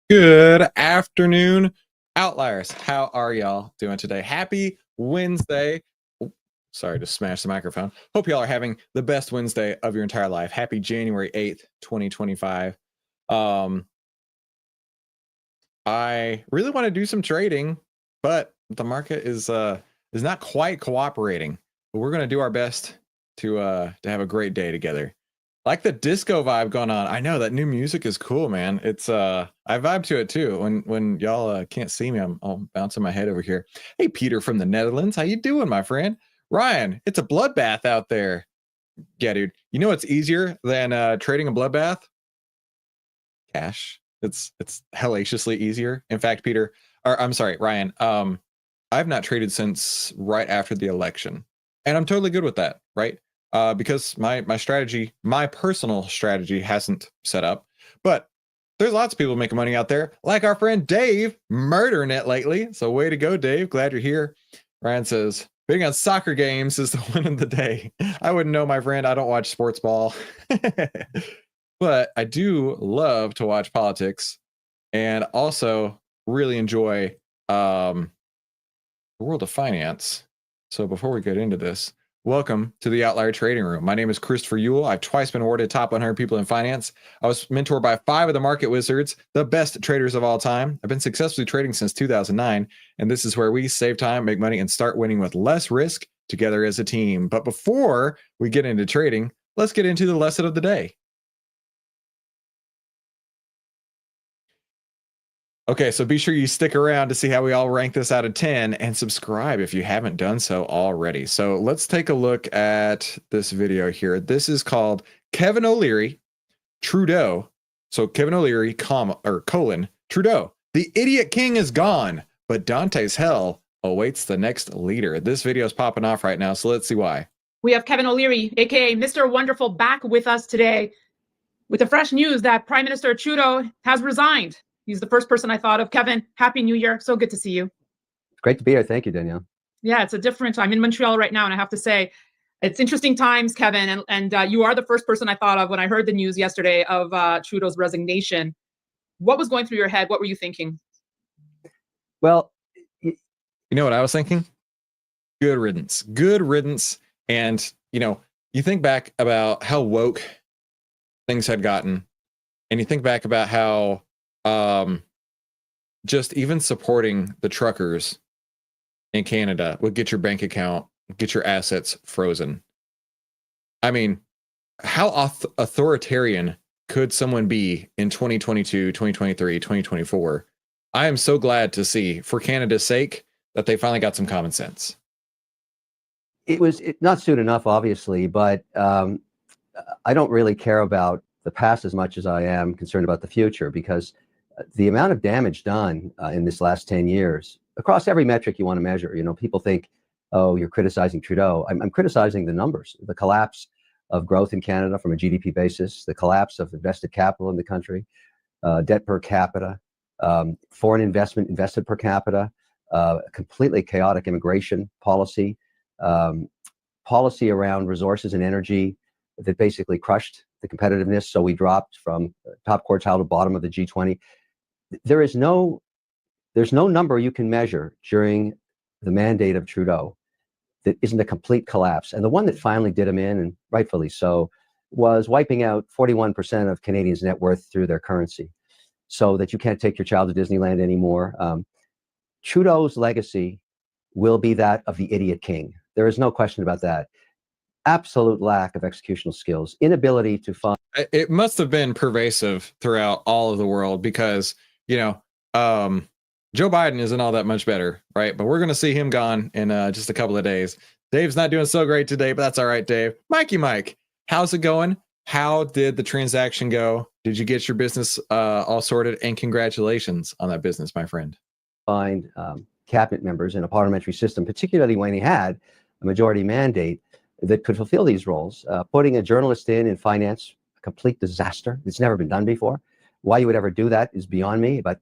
Good afternoon, outliers. How are y'all doing today? Happy Wednesday. Oh, sorry to smash the microphone. Hope y'all are having the best Wednesday of your entire life. Happy January 8th, 2025. I really want to do some trading, but the market is not quite cooperating. But we're going to do our best to have a great day together. Like the disco vibe going on. I know that new music is cool, man. It's I vibe to it too. When y'all can't see me, I'm bouncing my head over here. Hey, Peter from the Netherlands, how you doing, my friend? Ryan, it's a bloodbath out there. Yeah, dude. You know what's easier than trading a bloodbath? Cash. It's hellaciously easier. In fact, Peter, or I'm sorry, Ryan. I've not traded since right after the election, and I'm totally good with that, right? Because my strategy, my personal strategy hasn't set up, but there's lots of people making money out there, like our friend Dave, murdering it lately. So way to go, Dave. Glad you're here. Ryan says, betting on soccer games is the win of the day. I wouldn't know, my friend. I don't watch sports ball. But I do love to watch politics and also really enjoy the world of finance. So before we get into this, welcome to the OVTLYR Trading Room. My name is Christopher Ewell. I've twice been awarded top 100 people in finance. I was mentored by 5 of the market wizards, the best traders of all time. I've been successfully trading since 2009, and this is where we save time, make money, and start winning with less risk together as a team. But before we get into trading, let's get into the lesson of the day. Okay, so be sure you stick around to see how we all rank this out of 10 and subscribe if you haven't done so already. So let's take a look at this video here. This is called Kevin O'Leary, Trudeau. So Kevin O'Leary, colon, Trudeau. The idiot king is gone, but Dante's hell awaits the next leader. This video is popping off right now, so let's see why. We have Kevin O'Leary, aka Mr. Wonderful, back with us today with the fresh news that Prime Minister Trudeau has resigned. He's the first person I thought of. Kevin, Happy New Year. So good to see you. It's great to be here. Thank you, Danielle. Yeah, it's a different time. I'm in Montreal right now, and I have to say, it's interesting times, Kevin, and you are the first person I thought of when I heard the news yesterday of Trudeau's resignation. What was going through your head? What were you thinking? Well, you know what I was thinking? Good riddance. Good riddance. And, you know, you think back about how woke things had gotten, and you think back about how just even supporting the truckers in Canada would get your bank account, get your assets frozen. I mean, how authoritarian could someone be in 2022, 2023, 2024? I am so glad to see, for Canada's sake, that they finally got some common sense. It was not soon enough, obviously, but I don't really care about the past as much as I am concerned about the future, because the amount of damage done in this last 10 years across every metric you want to measure, you know, people think, oh, you're criticizing Trudeau. I'm criticizing the numbers, the collapse of growth in Canada from a GDP basis, the collapse of invested capital in the country, debt per capita, foreign investment invested per capita, completely chaotic immigration policy, policy around resources and energy that basically crushed the competitiveness. So we dropped from top quartile to bottom of the G20. There's no number you can measure during the mandate of Trudeau that isn't a complete collapse. And the one that finally did him in, and rightfully so, was wiping out 41% of Canadians' net worth through their currency, so that you can't take your child to Disneyland anymore. Trudeau's legacy will be that of the idiot king. There is no question about that. Absolute lack of executional skills, inability to find. It must have been pervasive throughout all of the world, because, you know, Joe Biden isn't all that much better, right? But we're going to see him gone in just a couple of days. Dave's not doing so great today, but that's all right, Dave. Mikey Mike, how's it going? How did the transaction go? Did you get your business all sorted? And congratulations on that business, my friend. Find cabinet members in a parliamentary system, particularly when he had a majority mandate that could fulfill these roles. Putting a journalist in finance, a complete disaster. It's never been done before. Why you would ever do that is beyond me, but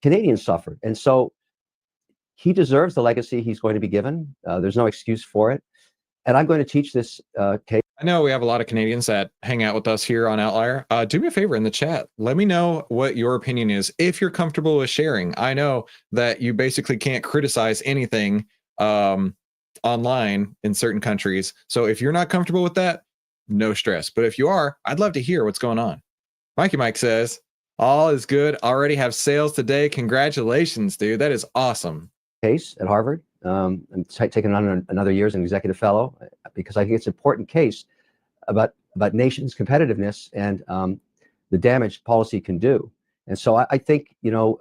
Canadians suffered. And so he deserves the legacy he's going to be given. There's no excuse for it. And I'm going to teach this case. I know we have a lot of Canadians that hang out with us here on Outlier. Do me a favor in the chat. Let me know what your opinion is if you're comfortable with sharing. I know that you basically can't criticize anything online in certain countries. So if you're not comfortable with that, no stress. But if you are, I'd love to hear what's going on. Mikey Mike says, all is good. Already have sales today. Congratulations, dude. That is awesome. Case at Harvard. I'm taking on another year as an executive fellow because I think it's an important case about nations' competitiveness and the damage policy can do. And so I think, you know,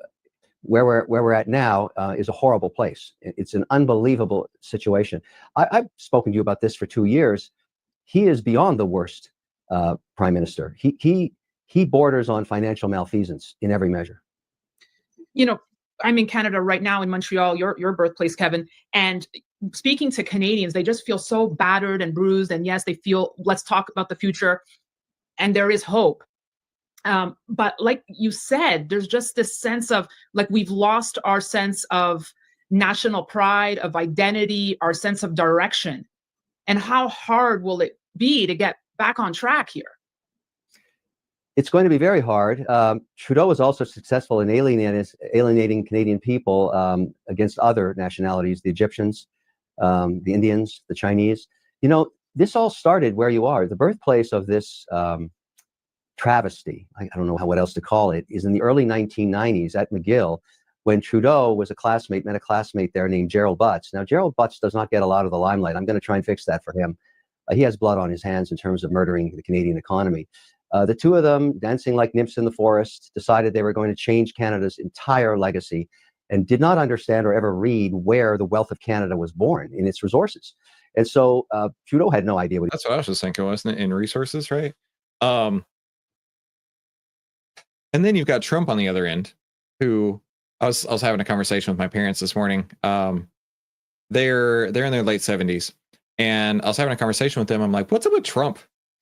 where we're at now is a horrible place. It's an unbelievable situation. I've spoken to you about this for 2 years. He is beyond the worst prime minister. He borders on financial malfeasance in every measure. You know, I'm in Canada right now, in Montreal, your birthplace, Kevin, and speaking to Canadians, they just feel so battered and bruised. And yes, they feel, let's talk about the future. And there is hope. But like you said, there's just this sense of like we've lost our sense of national pride, of identity, our sense of direction. And how hard will it be to get back on track here? It's going to be very hard. Trudeau was also successful in alienating Canadian people against other nationalities, the Egyptians, the Indians, the Chinese. You know, this all started where you are. The birthplace of this travesty, I don't know what else to call it, is in the early 1990s at McGill, when Trudeau was met a classmate there named Gerald Butts. Now, Gerald Butts does not get a lot of the limelight. I'm going to try and fix that for him. He has blood on his hands in terms of murdering the Canadian economy. The two of them, dancing like nymphs in the forest, decided they were going to change Canada's entire legacy and did not understand or ever read where the wealth of Canada was born in its resources. And so Trudeau had no idea what. That's what I was just thinking, wasn't it? In resources, right? And then you've got Trump on the other end, who I was having a conversation with my parents this morning. They're in their late 70s, and I was having a conversation with them. I'm like, what's up with Trump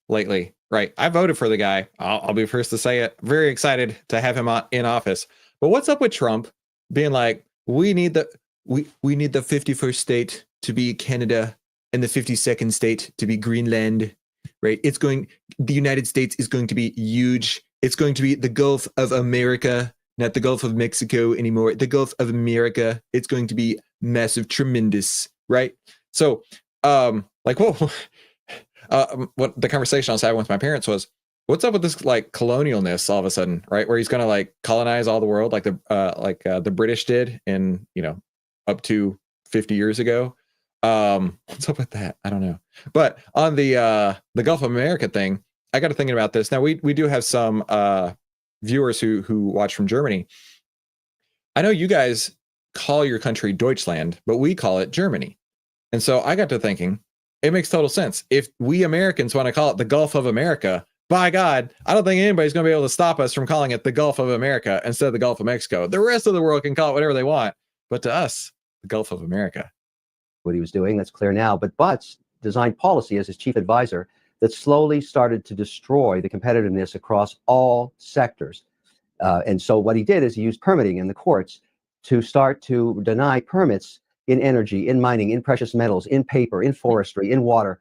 lately? Right. I voted for the guy. I'll be first to say it. Very excited to have him in office. But what's up with Trump being like, we need the 51st state to be Canada and the 52nd state to be Greenland, right? The United States is going to be huge. It's going to be the Gulf of America, not the Gulf of Mexico anymore. The Gulf of America. It's going to be massive, tremendous, right? So, like, whoa. What the conversation I was having with my parents was, what's up with this like colonialness all of a sudden, right? Where he's going to like colonize all the world, like the British did in, you know, up to 50 years ago. What's up with that? I don't know. But on the Gulf of America thing, I got to thinking about this. Now we do have some viewers who watch from Germany. I know you guys call your country Deutschland, but we call it Germany. And so I got to thinking, it makes total sense. If we Americans want to call it the Gulf of America, by God, I don't think anybody's going to be able to stop us from calling it the Gulf of America instead of the Gulf of Mexico. The rest of the world can call it whatever they want, but to us, the Gulf of America. What he was doing, that's clear now. But Butts designed policy as his chief advisor that slowly started to destroy the competitiveness across all sectors. And so what he did is he used permitting in the courts to start to deny permits in energy, in mining, in precious metals, in paper, in forestry, in water.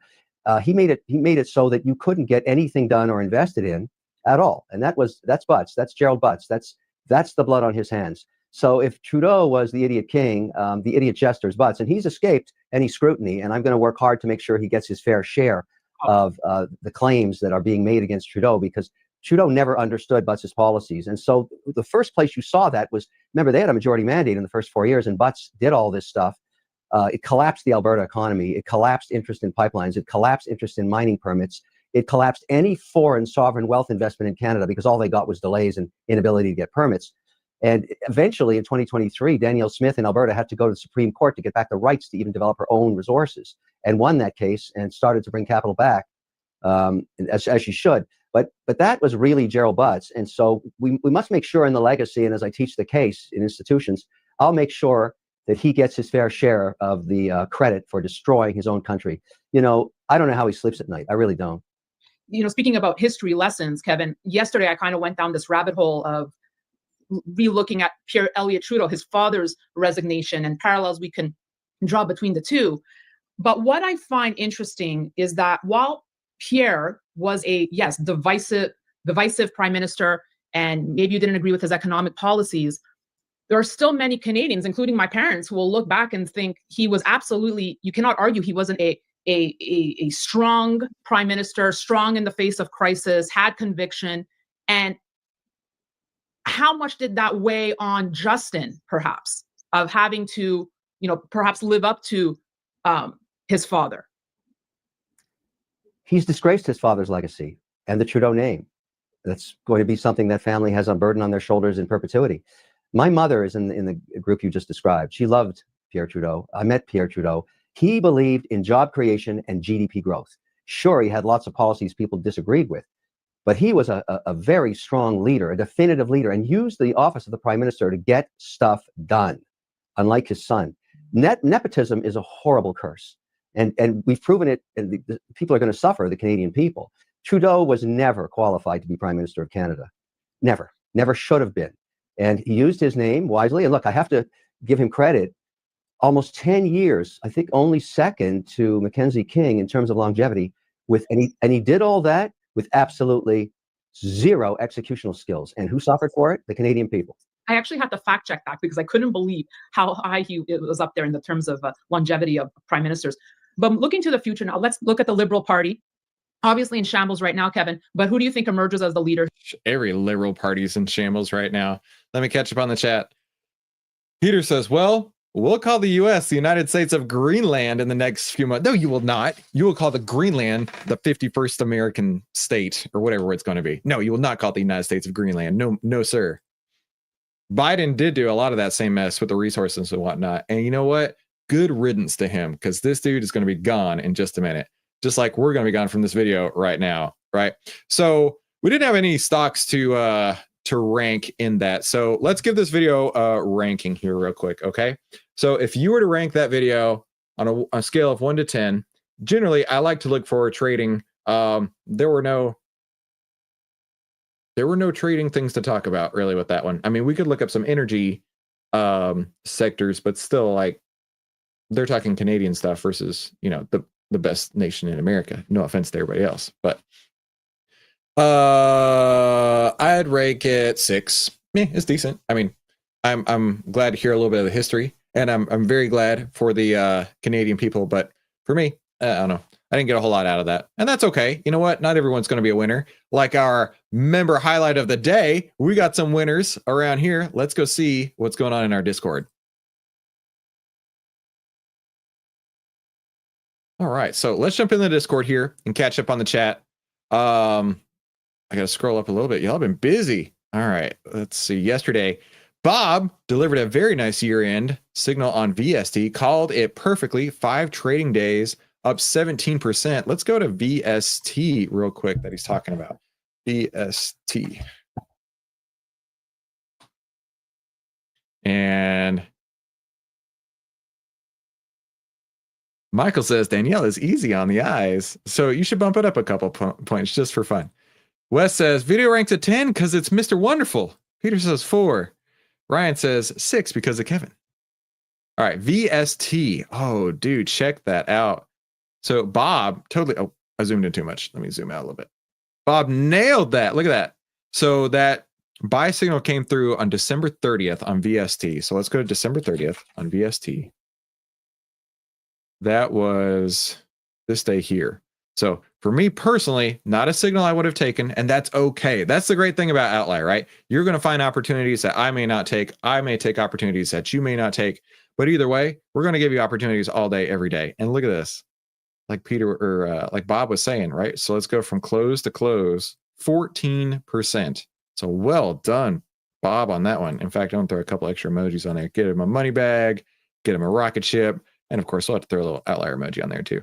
He made it so that you couldn't get anything done or invested in at all. And that's Butts. That's Gerald Butts. That's the blood on his hands. So if Trudeau was the idiot king, the idiot jester's Butts, and he's escaped any scrutiny, and I'm going to work hard to make sure he gets his fair share of the claims that are being made against Trudeau, because Trudeau never understood Butts' policies. And so the first place you saw that was, remember, they had a majority mandate in the first 4 years, and Butts did all this stuff. It collapsed the Alberta economy. It collapsed interest in pipelines. It collapsed interest in mining permits. It collapsed any foreign sovereign wealth investment in Canada because all they got was delays and inability to get permits. And eventually in 2023, Danielle Smith in Alberta had to go to the Supreme Court to get back the rights to even develop her own resources, and won that case and started to bring capital back, as she should. But that was really Gerald Butts. And so we must make sure in the legacy, and as I teach the case in institutions, I'll make sure that he gets his fair share of the credit for destroying his own country. You know, I don't know how he sleeps at night. I really don't. You know, speaking about history lessons, Kevin, yesterday I kind of went down this rabbit hole of re-looking at Pierre Elliott Trudeau, his father's resignation, and parallels we can draw between the two. But what I find interesting is that while Pierre was a, yes, divisive prime minister, and maybe you didn't agree with his economic policies, there are still many Canadians, including my parents, who will look back and think he was absolutely, you cannot argue he wasn't a strong prime minister, strong in the face of crisis, had conviction. And how much did that weigh on Justin, perhaps, of having to, perhaps live up to his father? He's disgraced his father's legacy and the Trudeau name. That's going to be something that family has a burden on their shoulders in perpetuity. My mother is in the group you just described. She loved Pierre Trudeau. I met Pierre Trudeau. He believed in job creation and GDP growth. Sure, he had lots of policies people disagreed with, but he was a very strong leader, a definitive leader, and used the office of the prime minister to get stuff done, unlike his son. Nepotism is a horrible curse. And we've proven it, and the people are going to suffer, the Canadian people. Trudeau was never qualified to be Prime Minister of Canada. Never should have been. And he used his name wisely. And look, I have to give him credit. Almost 10 years, I think only second to Mackenzie King in terms of longevity. And he did all that with absolutely zero executional skills. And who suffered for it? The Canadian people. I actually had to fact check that because I couldn't believe how high it was up there in the terms of longevity of prime ministers. But looking to the future now, let's look at the Liberal Party. Obviously in shambles right now, Kevin, but who do you think emerges as the leader? Every Liberal Party's in shambles right now. Let me catch up on the chat. Peter says, well, we'll call the U.S. the United States of Greenland in the next few months. No, you will not. You will call the Greenland the 51st American state or whatever it's going to be. No, you will not call it the United States of Greenland. No, sir. Biden did do a lot of that same mess with the resources and whatnot. And you know what? Good riddance to him, because this dude is going to be gone in just a minute. Just like we're going to be gone from this video right now, right? So we didn't have any stocks to rank in that. So let's give this video a ranking here real quick, okay? So if you were to rank that video on a scale of 1 to 10, generally I like to look for trading. There were no trading things to talk about really with that one. I mean, we could look up some energy sectors, but still, like, they're talking Canadian stuff versus, the best nation in America. No offense to everybody else, but I'd rank it 6. It's decent. I mean, I'm glad to hear a little bit of the history, and I'm very glad for the Canadian people. But for me, I don't know. I didn't get a whole lot out of that, and that's okay. You know what? Not everyone's going to be a winner. Like our member highlight of the day, we got some winners around here. Let's go see what's going on in our Discord. All right, so let's jump in the Discord here and catch up on the chat. I got to scroll up a little bit. Y'all have been busy. All right, let's see. Yesterday, Bob delivered a very nice year-end signal on VST, called it perfectly. 5 trading days, up 17%. Let's go to VST real quick that he's talking about. VST. And Michael says, Danielle is easy on the eyes, so you should bump it up a couple points just for fun. Wes says, video ranks at 10 because it's Mr. Wonderful. Peter says 4. Ryan says 6 because of Kevin. All right, VST. Oh, dude, check that out. So Bob totally, oh, I zoomed in too much. Let me zoom out a little bit. Bob nailed that. Look at that. So that buy signal came through on December 30th on VST. So let's go to December 30th on VST. That was this day here. So for me personally, not a signal I would have taken, and that's okay. That's the great thing about Outlier, right? You're going to find opportunities that I may not take. I may take opportunities that you may not take. But either way, we're going to give you opportunities all day, every day. And look at this. Like Peter or like Bob was saying, right? So let's go from close to close, 14%. So well done, Bob, on that one. In fact, I'm going to throw a couple extra emojis on there. Get him a money bag, get him a rocket ship. And of course, we'll have to throw a little outlier emoji on there too.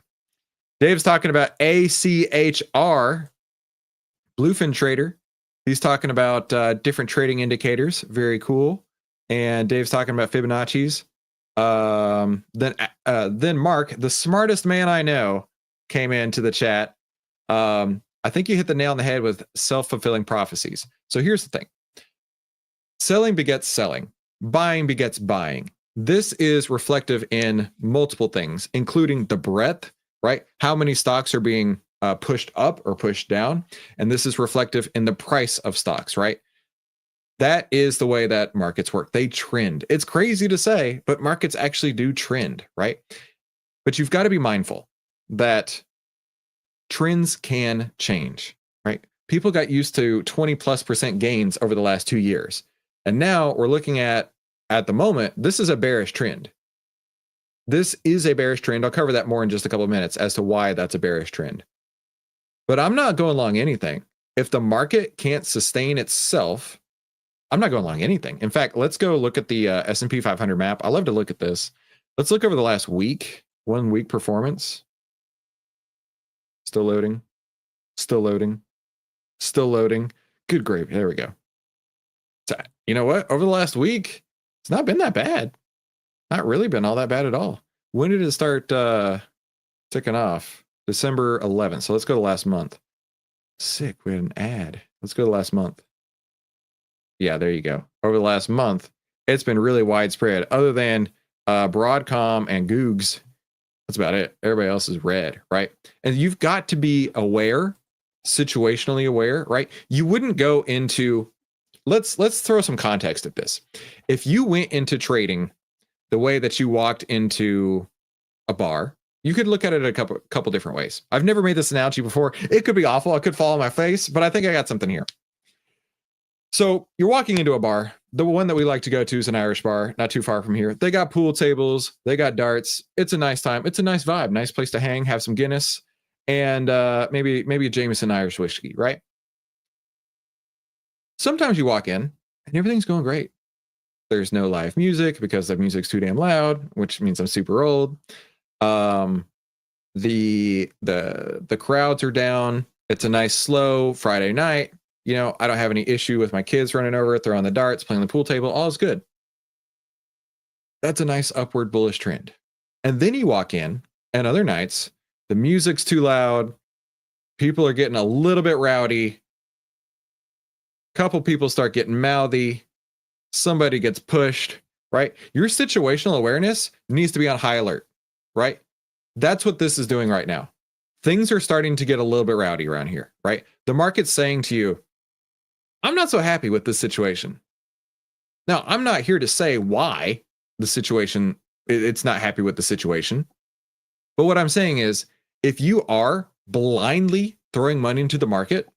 Dave's talking about ACHR, Bluefin Trader. He's talking about different trading indicators. Very cool. And Dave's talking about Fibonacci's. Then Mark, the smartest man I know, came into the chat. I think you hit the nail on the head with self-fulfilling prophecies. So here's the thing. Selling begets selling. Buying begets buying. This is reflective in multiple things, including the breadth, right? How many stocks are being pushed up or pushed down. And this is reflective in the price of stocks, right? That is the way that markets work. They trend. It's crazy to say, but markets actually do trend, right? But you've got to be mindful that trends can change, right? People got used to 20+% gains over the last 2 years. And now we're looking at the moment, this is a bearish trend. This is a bearish trend. I'll cover that more in just a couple of minutes as to why that's a bearish trend. But I'm not going long anything. If the market can't sustain itself, I'm not going long anything. In fact, let's go look at the S&P 500 map. I love to look at this. Let's look over the last week, 1 week performance. Still loading, still loading, still loading. Good gravy. There we go. So, you know what? Over the last week, it's not been that bad. Not really been all that bad at all. When did it start ticking off? December 11th. So let's go to last month. Sick. We had an ad. Let's go to last month. Yeah, there you go. Over the last month, it's been really widespread. Other than Broadcom and Googs, that's about it. Everybody else is red, right? And you've got to be aware, situationally aware, right? You wouldn't go into, let's throw some context at this. If you went into trading the way that you walked into a bar, you could look at it a couple different ways. I've never made this analogy before. It could be awful. I could fall on my face, but I think I got something here. So you're walking into a bar. The one that we like to go to is an Irish bar, not too far from here. They got pool tables. They got darts. It's a nice time. It's a nice vibe. Nice place to hang, have some Guinness, and maybe a Jameson Irish whiskey, right? Sometimes you walk in and everything's going great. There's no live music because the music's too damn loud, which means I'm super old. The crowds are down. It's a nice slow Friday night. You know, I don't have any issue with my kids running over, throwing the darts, playing the pool table. All is good. That's a nice upward bullish trend. And then you walk in, and other nights, the music's too loud. People are getting a little bit rowdy. Couple people start getting mouthy. Somebody gets pushed, right? Your situational awareness needs to be on high alert, right? That's what this is doing right now. Things are starting to get a little bit rowdy around here, right? The market's saying to you, I'm not so happy with this situation. Now, I'm not here to say why the situation, it's not happy with the situation. But what I'm saying is, if you are blindly throwing money into the market,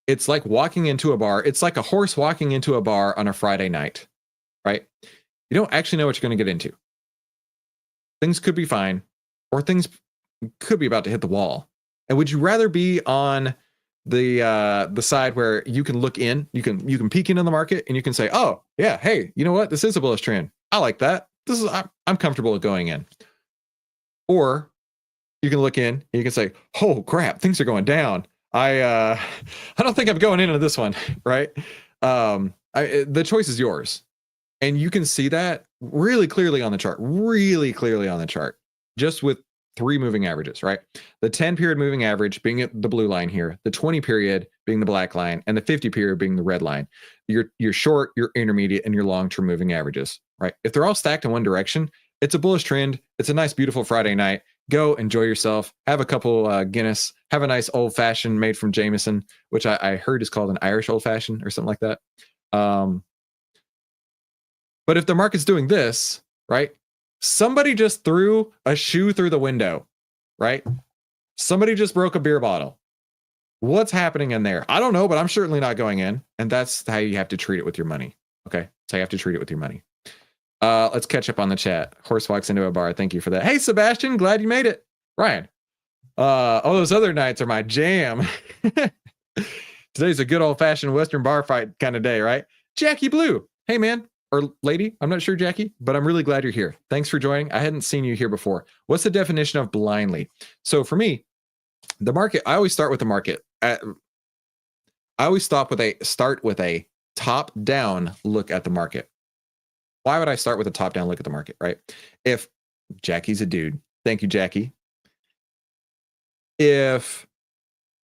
it's like walking into a bar. It's like a horse walking into a bar on a Friday night, right? You don't actually know what you're going to get into. Things could be fine, or things could be about to hit the wall. And would you rather be on the side where you can look in, you can peek into the market and you can say, oh yeah, hey, you know what? This is a bullish trend. I like that. I'm comfortable with going in. Or you can look in and you can say, oh crap, things are going down. I don't think I'm going into this one, right? The choice is yours. And you can see that really clearly on the chart, just with 3 moving averages, right? The 10 period moving average being the blue line here, the 20 period being the black line, and the 50 period being the red line. Your short, your intermediate, and your long-term moving averages, right? If they're all stacked in one direction, it's a bullish trend. It's a nice, beautiful Friday night. Go enjoy yourself. Have a couple Guinness. Have a nice old fashioned made from Jameson, which I heard is called an Irish old fashioned or something like that. But if the market's doing this, right? Somebody just threw a shoe through the window, right? Somebody just broke a beer bottle. What's happening in there? I don't know, but I'm certainly not going in. And that's how you have to treat it with your money. Okay. That's how you have to treat it with your money. Let's catch up on the chat. Horse walks into a bar. Thank you for that. Hey, Sebastian, glad you made it. Ryan. All those other nights are my jam. Today's a good old fashioned Western bar fight kind of day, right? Jackie Blue. Hey, man. Or lady, I'm not sure, Jackie, but I'm really glad you're here. Thanks for joining. I hadn't seen you here before. What's the definition of blindly? So for me, the market, I always start with the market. I always start with a top-down look at the market. Why would I start with a top-down look at the market, right? If Jackie's a dude, thank you, Jackie. If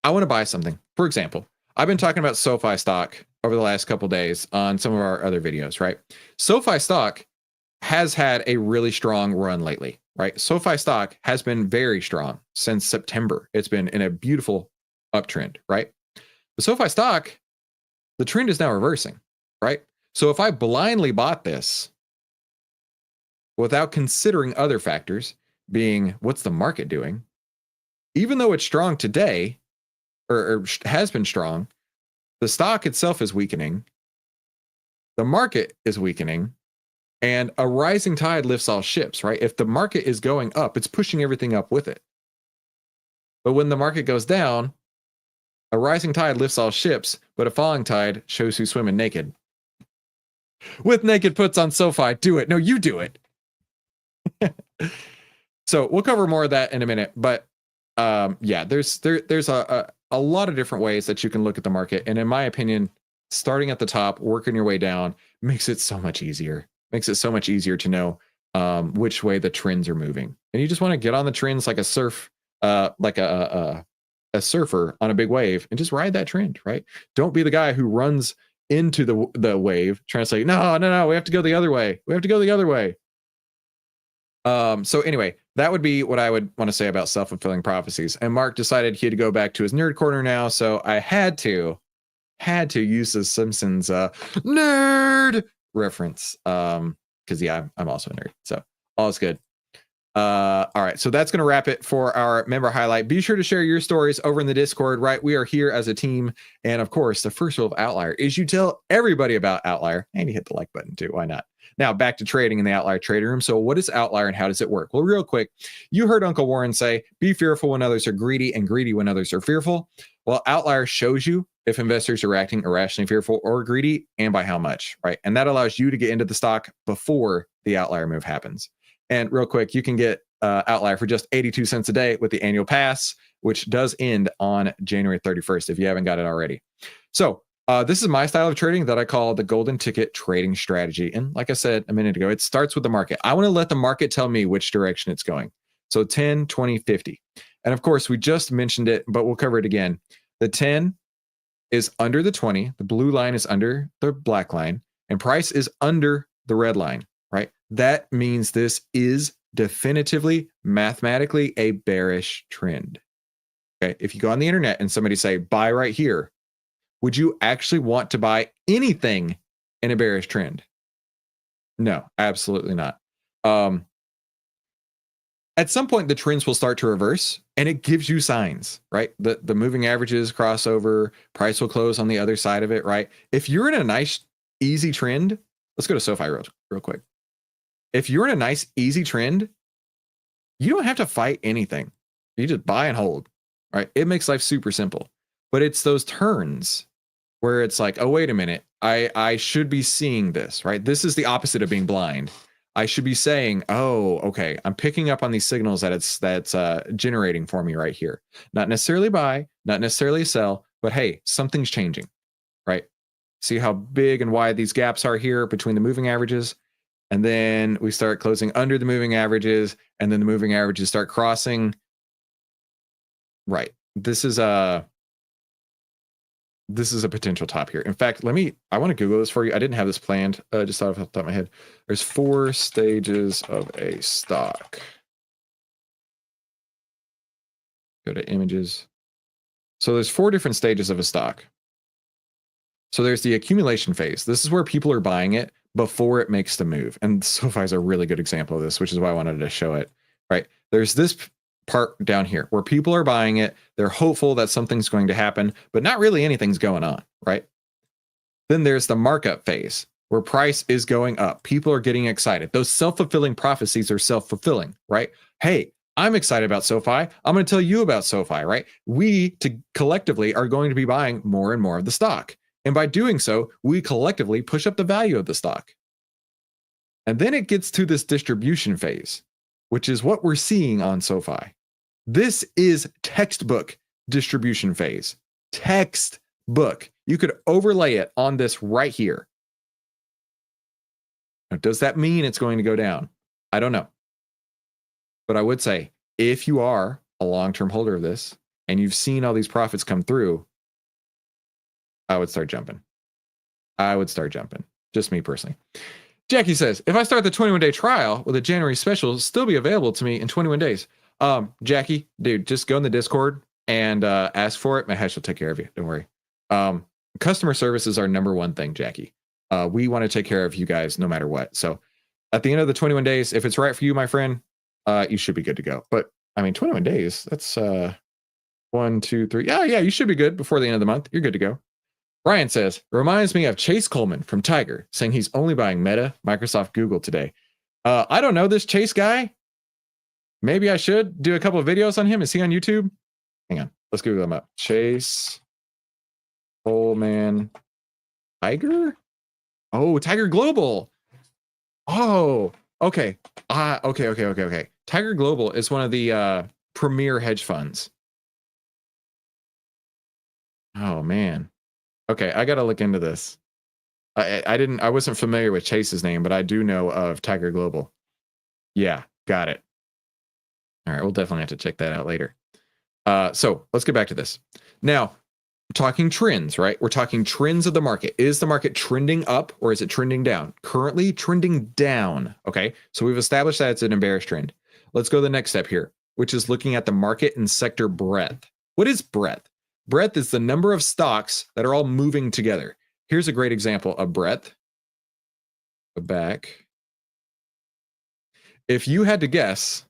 I want to buy something, for example, I've been talking about SOFI stock over the last couple of days on some of our other videos, right? SOFI stock has had a really strong run lately, right? SoFi stock has been very strong since September. It's been in a beautiful uptrend, right? The SoFi stock, the trend is now reversing, right? So if I blindly bought this without considering other factors, being what's the market doing, even though it's strong today, or has been strong, the stock itself is weakening, the market is weakening, and a rising tide lifts all ships, right? If the market is going up, it's pushing everything up with it. But when the market goes down, a rising tide lifts all ships, but a falling tide shows who's swimming naked. With naked puts on SoFi, do it. No, you do it. So we'll cover more of that in a minute, but yeah, there's a lot of different ways that you can look at the market, and in my opinion, starting at the top, working your way down makes it so much easier. Makes it so much easier to know which way the trends are moving, and you just want to get on the trends like a surfer on a big wave and just ride that trend, right? Don't be the guy who runs into the wave trying to say, no, we have to go the other way. We have to go the other way. So anyway, that would be what I would want to say about self-fulfilling prophecies. And Mark decided he had to go back to his nerd corner now, so I had to use the Simpsons nerd reference. Because yeah, I'm also a nerd, so all is good. All right, so that's going to wrap it for our member highlight. Be sure to share your stories over in the Discord, right? We are here as a team, and of course, the first rule of OVTLYR is you tell everybody about OVTLYR, and you hit the like button too. Why not? Now back to trading in the OVTLYR Trading Room. So what is OVTLYR and how does it work? Well, real quick, you heard Uncle Warren say, be fearful when others are greedy and greedy when others are fearful. Well, OVTLYR shows you if investors are acting irrationally fearful or greedy and by how much, right? And that allows you to get into the stock before the OVTLYR move happens. And real quick, you can get OVTLYR for just 82 cents a day with the annual pass, which does end on January 31st if you haven't got it already. So this is my style of trading that I call the golden ticket trading strategy. And like I said a minute ago, it starts with the market. I want to let the market tell me which direction it's going. So 10, 20, 50. And of course, we just mentioned it, but we'll cover it again. The 10 is under the 20. The blue line is under the black line, and price is under the red line, right? That means this is definitively, mathematically, a bearish trend. Okay, if you go on the internet and somebody say, buy right here, would you actually want to buy anything in a bearish trend? No, absolutely not. At some point, the trends will start to reverse, and it gives you signs, right? The moving averages cross over, price will close on the other side of it, right? If you're in a nice, easy trend, let's go to SoFi real quick. If you're in a nice, easy trend, you don't have to fight anything. You just buy and hold, right? It makes life super simple. But it's those turns where it's like, oh, wait a minute, I should be seeing this, right? This is the opposite of being blind. I should be saying, oh, okay, I'm picking up on these signals that's generating for me right here. Not necessarily buy, not necessarily sell, but hey, something's changing, right? See how big and wide these gaps are here between the moving averages? And then we start closing under the moving averages, and then the moving averages start crossing. Right. This is a potential top here. In fact, I want to Google this for you. I didn't have this planned. Just thought off the top of my head. There's 4 stages of a stock. Go to images. So there's 4 different stages of a stock. So there's the accumulation phase. This is where people are buying it before it makes the move. And SoFi is a really good example of this, which is why I wanted to show it, right? There's this part down here where people are buying it. They're hopeful that something's going to happen, but not really anything's going on, right? Then there's the markup phase where price is going up. People are getting excited. Those self-fulfilling prophecies are self-fulfilling, right? Hey, I'm excited about SoFi. I'm going to tell you about SoFi, right? We collectively are going to be buying more and more of the stock. And by doing so, we collectively push up the value of the stock. And then it gets to this distribution phase, which is what we're seeing on SoFi. This is textbook distribution phase. Textbook. You could overlay it on this right here. Now, does that mean it's going to go down? I don't know. But I would say, if you are a long-term holder of this and you've seen all these profits come through, I would start jumping. Just me personally. Jackie says, if I start the 21-day trial, will the January special still be available to me in 21 days? Jackie, dude, just go in the Discord and ask for it. Mahesh will take care of you. Don't worry. Customer service is our #1 thing, Jackie. We want to take care of you guys no matter what. So at the end of the 21 days, if it's right for you, my friend, you should be good to go. But I mean, 21 days, that's 1, 2, 3. Yeah, you should be good before the end of the month. You're good to go. Brian says, reminds me of Chase Coleman from Tiger, saying he's only buying Meta, Microsoft, Google today. I don't know this Chase guy. Maybe I should do a couple of videos on him. Is he on YouTube? Hang on. Let's Google him up. Chase Coleman Tiger? Oh, Tiger Global. Oh, okay. Okay. Tiger Global is one of the premier hedge funds. Oh, man. Okay, I got to look into this. I wasn't familiar with Chase's name, but I do know of Tiger Global. Yeah, got it. All right, we'll definitely have to check that out later. So let's get back to this. Now, we're talking trends, right? We're talking trends of the market. Is the market trending up or is it trending down? Currently trending down, okay? So we've established that it's an bearish trend. Let's go to the next step here, which is looking at the market and sector breadth. What is breadth? Breadth is the number of stocks that are all moving together. Here's a great example of breadth. Go back. If you had to guess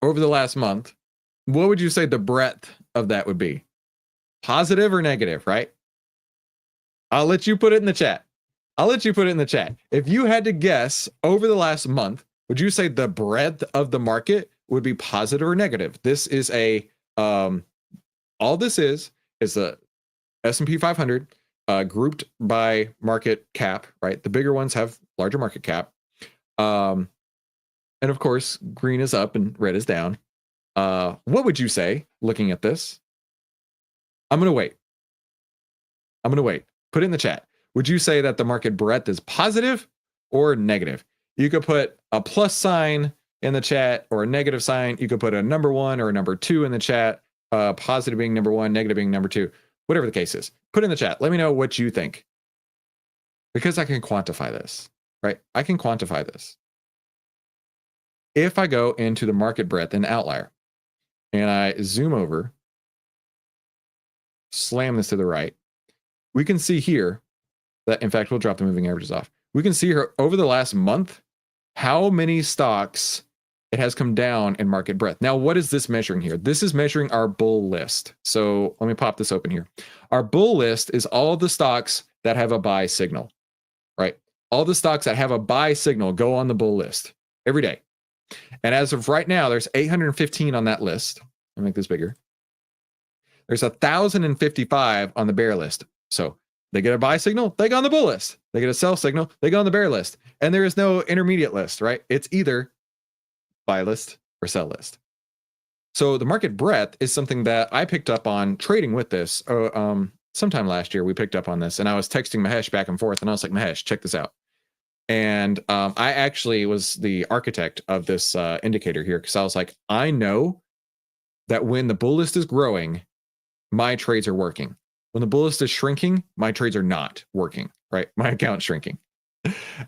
over the last month, what would you say the breadth of that would be? Positive or negative, right? I'll let you put it in the chat. If you had to guess over the last month, would you say the breadth of the market would be positive or negative? This is a all this is the S&P 500 grouped by market cap, right? The bigger ones have larger market cap. And of course, green is up and red is down. What would you say looking at this? I'm going to wait. Put it in the chat. Would you say that the market breadth is positive or negative? You could put a plus sign in the chat or a negative sign. You could put a #1 or a #2 in the chat. Positive being #1, negative being #2, whatever the case is. Put in the chat. Let me know what you think. Because I can quantify this, right? I can quantify this. If I go into the market breadth and outlier, and I zoom over, slam this to the right, we can see here that, in fact, we'll drop the moving averages off. We can see here over the last month, how many stocks it has come down in market breadth. Now, what is this measuring here? This is measuring our bull list. So let me pop this open here. Our bull list is all the stocks that have a buy signal, right? All the stocks that have a buy signal go on the bull list every day. And as of right now, there's 815 on that list. I'll make this bigger. There's 1,055 on the bear list. So they get a buy signal, they go on the bull list. They get a sell signal, they go on the bear list. And there is no intermediate list, right? It's either buy list or sell list. So the market breadth is something that I picked up on trading with this. Sometime last year, we picked up on this, and I was texting Mahesh back and forth, and I was like, Mahesh, check this out. And I actually was the architect of this indicator here, because I was like, I know that when the bull list is growing, my trades are working. When the bull list is shrinking, my trades are not working, right? My account's shrinking.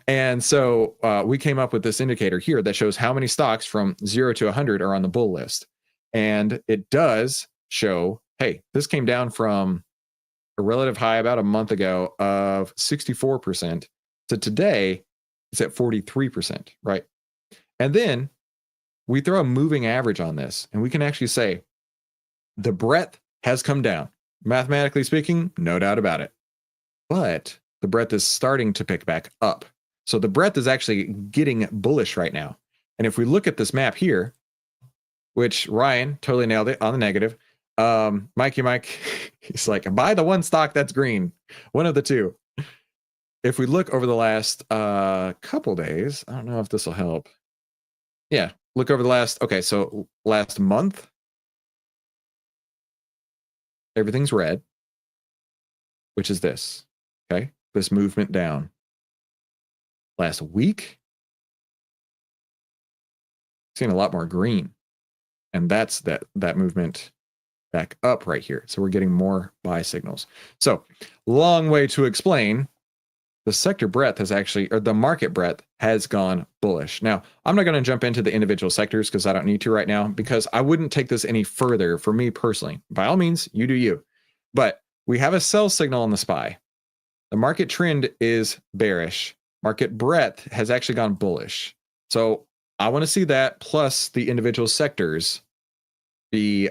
And so we came up with this indicator here that shows how many stocks from 0 to 100 are on the bull list. And it does show, hey, this came down from a relative high about a month ago of 64% to today it's at 43%, right? And then we throw a moving average on this, and we can actually say the breadth has come down. Mathematically speaking, no doubt about it. But the breadth is starting to pick back up. So the breadth is actually getting bullish right now. And if we look at this map here, which Ryan totally nailed it on the negative. Mike, he's like, buy the one stock that's green. One of the two. If we look over the last couple days, I don't know if this will help. Yeah, look over the last, okay, so last month, everything's red, which is this, okay? This movement down. Last week, seen a lot more green. And that's that movement back up right here. So we're getting more buy signals. So long way to explain the sector breadth has actually, or the market breadth has gone bullish. Now, I'm not going to jump into the individual sectors because I don't need to right now, because I wouldn't take this any further for me personally. By all means, you do you. But we have a sell signal on the SPY. The market trend is bearish. Market breadth has actually gone bullish. So I want to see that plus the individual sectors be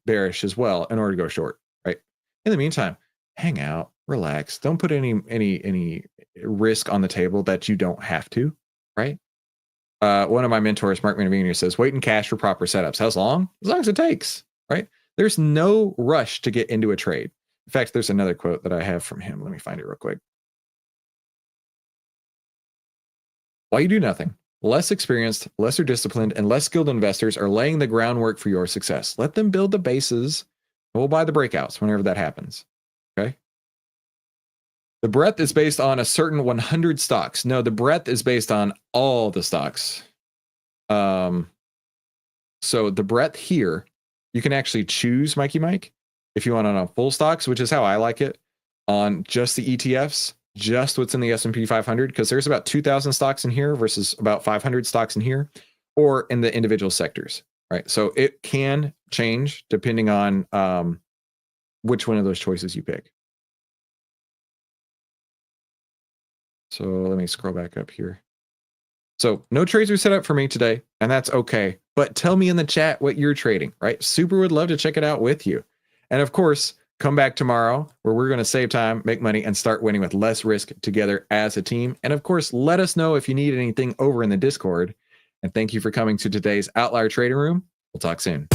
bearish as well in order to go short, right? In the meantime, hang out, relax. Don't put any risk on the table that you don't have to, right? One of my mentors, Mark Manavini, says, wait in cash for proper setups. How long? As long as it takes, right? There's no rush to get into a trade. In fact, there's another quote that I have from him. Let me find it real quick. While you do nothing, less experienced, lesser disciplined, and less skilled investors are laying the groundwork for your success. Let them build the bases, and we'll buy the breakouts whenever that happens. Okay? The breadth is based on a certain 100 stocks. No, the breadth is based on all the stocks. So the breadth here, you can actually choose, Mikey Mike, if you want on full stocks, which is how I like it, on just the ETFs, just what's in the S&P 500, because there's about 2,000 stocks in here versus about 500 stocks in here, or in the individual sectors, right? So it can change depending on which one of those choices you pick. So let me scroll back up here. So no trades are set up for me today, and that's okay. But tell me in the chat what you're trading, right? Super would love to check it out with you. And of course, come back tomorrow where we're going to save time, make money, and start winning with less risk together as a team. And of course, let us know if you need anything over in the Discord. And thank you for coming to today's OVTLYR Trading Room. We'll talk soon.